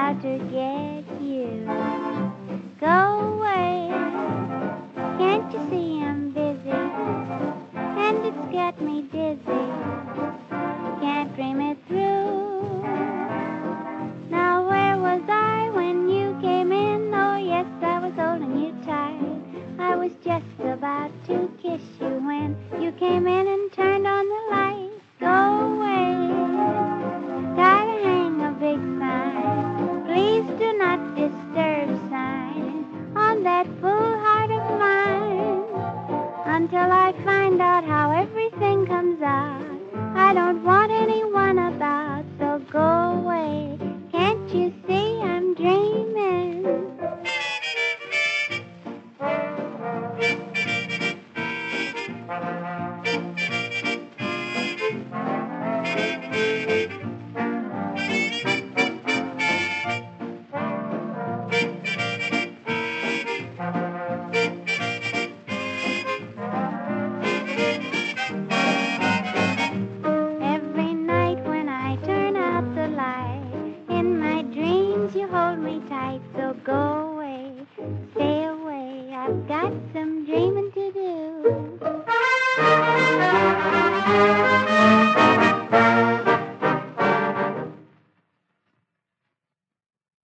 about to get you. Go away, can't you see I'm busy? And it's got me dizzy, can't dream it through. Now where was I when you came in? Oh yes, I was holding you tight. I was just about to kiss you when you came in and turned on the light. Go away, gotta hang a big sign. Please do not disturb sign on that full heart of mine. Until I find out how everything comes out, I don't want anyone about, so go away. Can't you see I'm dreaming? Every night when I turn out the light, in my dreams you hold me tight, so go away, stay away. I've got some dreaming to